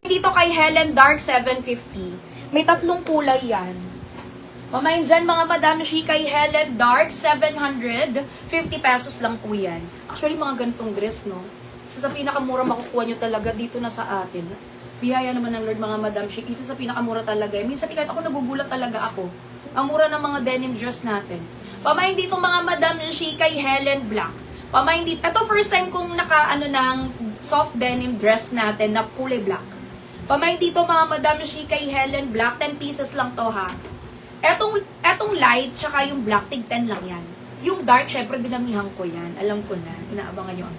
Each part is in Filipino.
Dito kay Helen Dark 750. May tatlong kulay yan. Mamayin dyan mga madam, she kay Helen Dark 750 pesos lang po yan. Actually mga ganitong dress, no? Isa sa pinakamura makukuha nyo talaga dito na sa atin. Biyaya naman ng Lord mga madam, she isa sa pinakamura talaga. Minsan kahit ako nagugulat talaga ako. Ang mura ng mga denim dress natin. Pamayin dito mga madam, she kay Helen Black. Pamayin dito, ito first time kong ng soft denim dress natin na kulay black. Pamayin dito mga madam, she kay Helen Black, 10 pieces lang to ha. Etong light, tsaka yung black, tig 10 lang yan. Yung dark, syempre dinamihan ko yan. Alam ko na, inaabangan nyo ang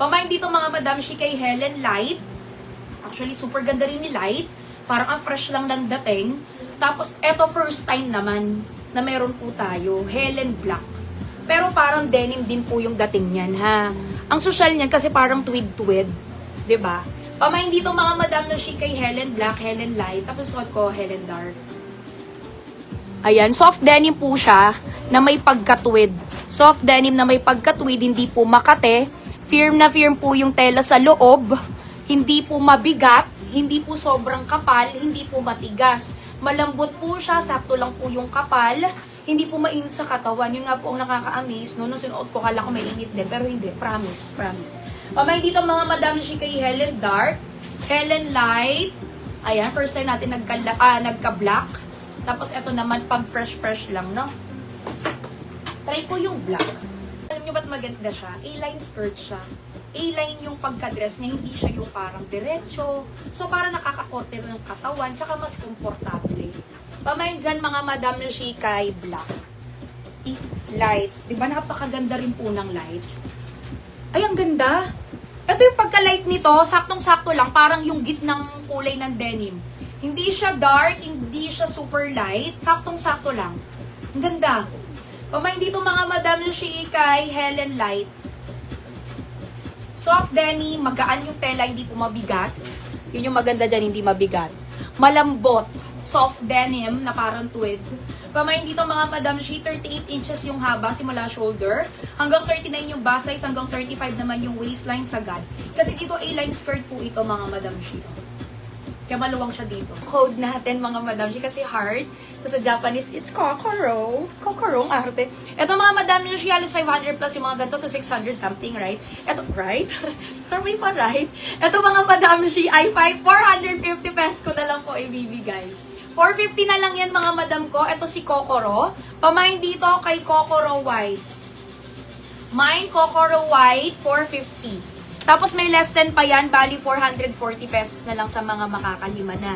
pamayin dito mga madam, she kay Helen Light. Actually, super ganda rin ni Light. Parang ang fresh lang ng dating. Tapos, eto first time naman na meron po tayo, Helen Black. Pero parang denim din po yung dating niyan ha. Ang social niyan kasi parang tweed-tweed. 'Di ba? Pamayin dito mga madam na she kay Helen Black, Helen Light, tapos suot ko Helen Dark. Ayan, soft denim po siya na may pagkatwid. Soft denim na may pagkatwid, hindi po makate. Firm na firm po yung tela sa loob. Hindi po mabigat, hindi po sobrang kapal, hindi po matigas. Malambot po siya, sakto lang po yung kapal. Hindi po mainit sa katawan. Yun nga po ang nakaka-amaze. No? Nung sinuot ko, kala ko mainit din. Pero hindi. Promise. Promise. Pamay dito mga madam, she kay Helen Dark, Helen Light. Ayan, first time natin nagka-black. Tapos eto naman, pag fresh lang, no? Try ko yung black. Alam nyo ba't maganda siya? A-line skirt siya. A-line yung pagka-dress niya, hindi siya yung parang diretso. So, parang nakakakote ng katawan, tsaka mas komportable. Pamayin dyan mga madam na she kay black. Light. Diba napakaganda rin po ng light? Ay, ang ganda. Ito yung pagka-light nito, saktong-sakto lang, parang yung gitnang kulay ng denim. Hindi siya dark, hindi siya super light, saktong-sakto lang. Ang ganda. Pamayin dito mga madam na she kay Helen Light. Soft denim, magaan yung tela, hindi po mabigat. Yun yung maganda dyan, hindi mabigat. Malambot, soft denim na parang tweed. Pamayin dito mga madam, she 38 inches yung haba, simula shoulder. Hanggang 39 yung bust size, hanggang 35 naman yung waistline sagad. Kasi dito A-line skirt po ito mga madam, she. Kaya maluwang siya dito. Code natin mga madam, she kasi hard. So, sa Japanese, it's kokoro. Kokoro ang arte. Ito mga madam, she halos 500 plus yung mga ganito to 600 something, right? Ito, right? Pero may pa, right? Ito mga madam, she ay 450 pesos ko na lang po ibibigay. 450 na lang yan mga madam ko. Ito si Kokoro. Pamain dito kay Kokoro White. Mine Kokoro White, 450. Tapos may less than pa yan, bali 440 pesos na lang sa mga makakalima na.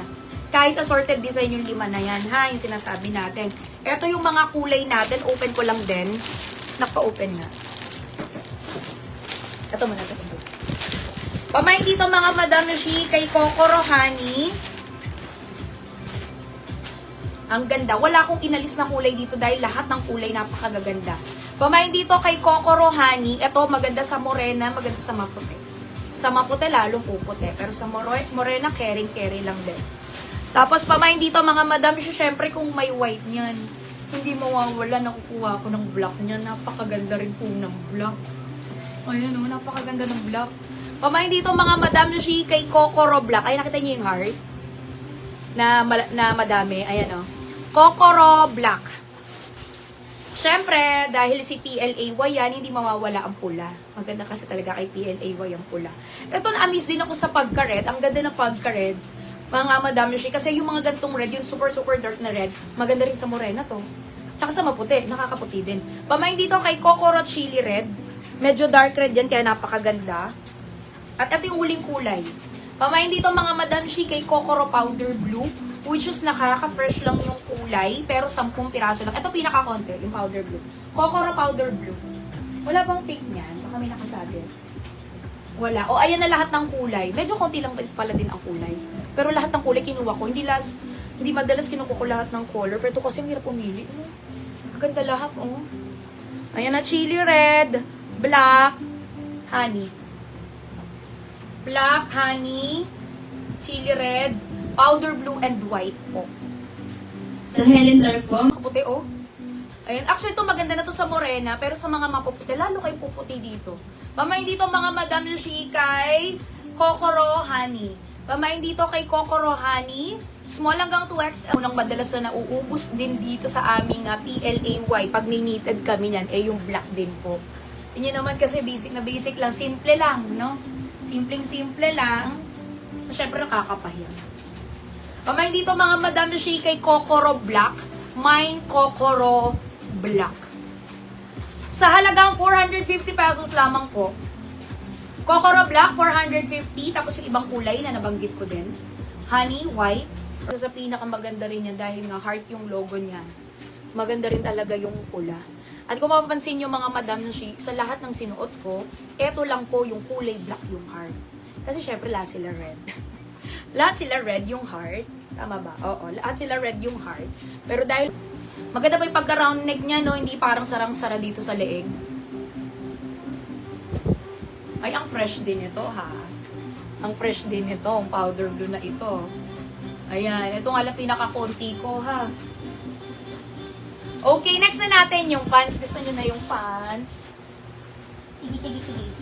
Kahit assorted design yung lima na yan, ha? Yung sinasabi natin. Ito yung mga kulay natin. Open ko lang din. Naka-open na. Ito muna. Pamain dito mga madam she kay Kokoro Honey. Ang ganda. Wala akong inalis na kulay dito dahil lahat ng kulay napakagaganda. Pamain dito kay Kokoro Honey. Ito maganda sa morena, maganda sa maputi. Sa maputi lalong puputi. Pero sa morena, caring-carry lang din. Tapos pamain dito mga madam, syempre kung may white niyan, hindi mawawala, nakukuha ko ng black niyan. Napakaganda rin po ng black. Ayan o, napakaganda ng black. Pamain dito mga madam, she kay Kokoro Black. Ay, nakita niyo yung heart? Na madami. Ayan o. Kokoro Black. Siyempre, dahil si PLAY yan, hindi mawawala ang pula. Maganda kasi talaga kay PLAY ang pula. Ito na-amaze din ako sa pagka-red. Ang ganda ng pagka-red. Mga madam siya. Kasi yung mga gantong red, yung super dark na red, maganda rin sa morena to. Tsaka sa maputi, nakakaputi din. Pamain dito kay Kokoro Chili Red. Medyo dark red yan, kaya napakaganda. At ito yung huling kulay. Pamain dito mga madam shi kay Kokoro Powder Blue, which is nakaka-fresh lang yung kulay, pero 10 piraso lang. Ito pinaka-konti, yung powder blue. Kokoro Powder Blue. Wala bang pink niyan? Baka may nakasabi. Wala. O, ayan na lahat ng kulay. Medyo konti lang pala din ang kulay. Pero lahat ng kulay kinuha ko. Hindi madalas kinuha ko lahat ng color, pero ito kasi ang hirap pumili. Maganda lahat, oh. Ayan na, chili red, black, honey. Black, honey, chili red, powder blue, and white po. Sa Helen Dark po? Kaputi, oh. Ayun. Actually, ito maganda na to sa morena, pero sa mga mapuputi, lalo kayo puputi dito. Pamain dito mga Madam Yoshi kay Kokoro Honey. Pamain dito kay Kokoro Honey. Small hanggang 2XL. Unang madalas na nauubos din dito sa aming PLAY. Pag ninited kami niyan, yung black din po. Yun naman kasi basic na basic lang. Simple lang, no? Simpleng-simple lang. Siyempre nakakapahiya. Pamain dito mga Madam Yoshi kay Kokoro Black. Mine Kokoro Black. Sa halagang 450 pesos lamang po. Kokoro Black, 450. Tapos yung ibang kulay na nabanggit ko din. Honey, white. Sa pinakamaganda rin yan dahil nga heart yung logo niya. Maganda rin talaga yung pula. At kung mapapansin nyo mga Madam Yoshi, sa lahat ng sinuot ko, eto lang po yung kulay black yung heart. Kasi syempre lahat sila red. Lahat sila red yung heart. Tama ba? Oo, lahat sila red yung heart. Pero dahil maganda pa yung pagka-round neck niya, no? Hindi parang sarang-sara dito sa leeg. Ay, ang fresh din ito, ha? Ang fresh din ito, ang powder blue na ito. Ayan, ito nga lang pinaka-konti ko, ha? Okay, next na natin yung pants. Gusto nyo na yung pants? Tigi.